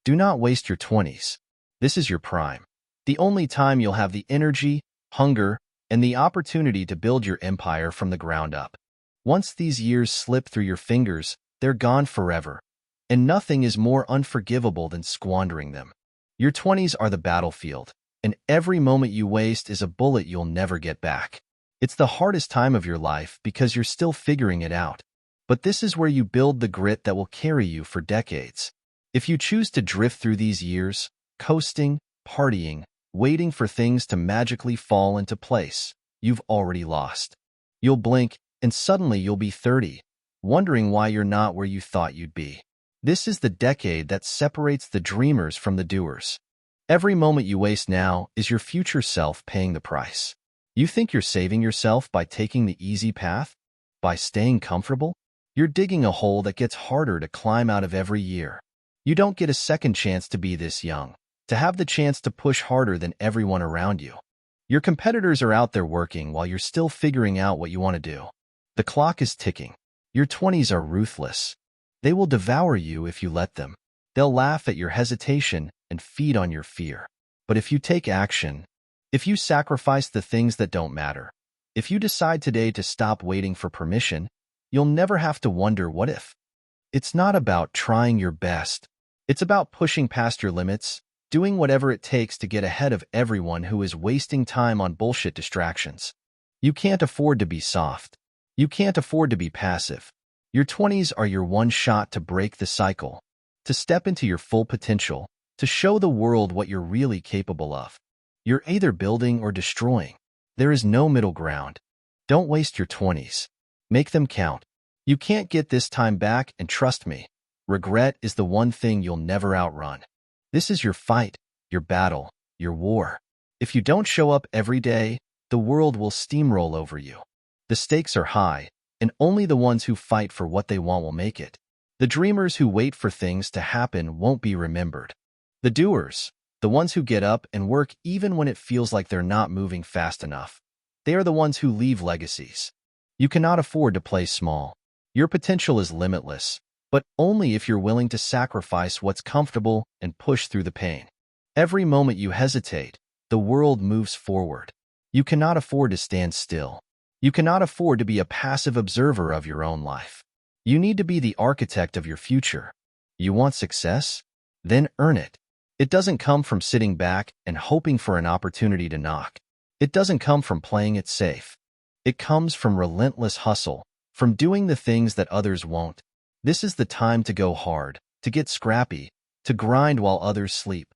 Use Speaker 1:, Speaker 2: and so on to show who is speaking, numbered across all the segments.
Speaker 1: Do not waste your 20s. This is your prime. The only time you'll have the energy, hunger, and the opportunity to build your empire from the ground up. Once these years slip through your fingers, they're gone forever, and nothing is more unforgivable than squandering them. Your 20s are the battlefield, and every moment you waste is a bullet you'll never get back. It's the hardest time of your life because you're still figuring it out. But this is where you build the grit that will carry you for decades. If you choose to drift through these years, coasting, partying, waiting for things to magically fall into place, you've already lost. You'll blink, and suddenly you'll be 30, wondering why you're not where you thought you'd be. This is the decade that separates the dreamers from the doers. Every moment you waste now is your future self paying the price. You think you're saving yourself by taking the easy path? By staying comfortable? You're digging a hole that gets harder to climb out of every year. You don't get a second chance to be this young, to have the chance to push harder than everyone around you. Your competitors are out there working while you're still figuring out what you want to do. The clock is ticking. Your 20s are ruthless. They will devour you if you let them. They'll laugh at your hesitation and feed on your fear. But if you take action, if you sacrifice the things that don't matter, if you decide today to stop waiting for permission, you'll never have to wonder what if. It's not about trying your best. It's about pushing past your limits, doing whatever it takes to get ahead of everyone who is wasting time on bullshit distractions. You can't afford to be soft. You can't afford to be passive. Your 20s are your one shot to break the cycle, to step into your full potential, to show the world what you're really capable of. You're either building or destroying. There is no middle ground. Don't waste your 20s. Make them count. You can't get this time back, and trust me, regret is the one thing you'll never outrun. This is your fight, your battle, your war. If you don't show up every day, the world will steamroll over you. The stakes are high, and only the ones who fight for what they want will make it. The dreamers who wait for things to happen won't be remembered. The doers, the ones who get up and work even when it feels like they're not moving fast enough, they are the ones who leave legacies. You cannot afford to play small. Your potential is limitless, but only if you're willing to sacrifice what's comfortable and push through the pain. Every moment you hesitate, the world moves forward. You cannot afford to stand still. You cannot afford to be a passive observer of your own life. You need to be the architect of your future. You want success? Then earn it. It doesn't come from sitting back and hoping for an opportunity to knock. It doesn't come from playing it safe. It comes from relentless hustle, from doing the things that others won't. This is the time to go hard, to get scrappy, to grind while others sleep.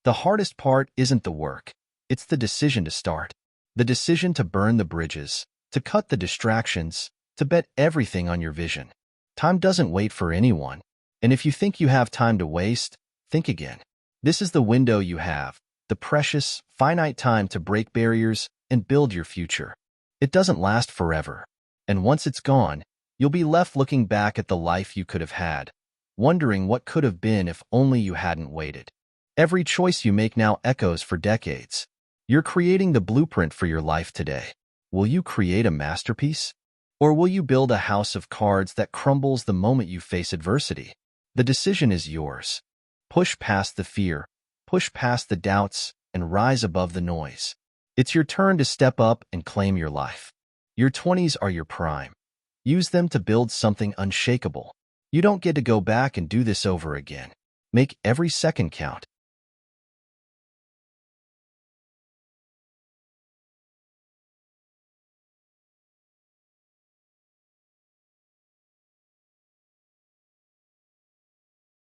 Speaker 1: The hardest part isn't the work. It's the decision to start. The decision to burn the bridges, to cut the distractions, to bet everything on your vision. Time doesn't wait for anyone. And if you think you have time to waste, think again. This is the window you have, the precious, finite time to break barriers and build your future. It doesn't last forever. And once it's gone, you'll be left looking back at the life you could have had, wondering what could have been if only you hadn't waited. Every choice you make now echoes for decades. You're creating the blueprint for your life today. Will you create a masterpiece? Or will you build a house of cards that crumbles the moment you face adversity? The decision is yours. Push past the fear, push past the doubts, and rise above the noise. It's your turn to step up and claim your life. Your 20s are your prime. Use them to build something unshakable. You don't get to go back and do this over again. Make every second count.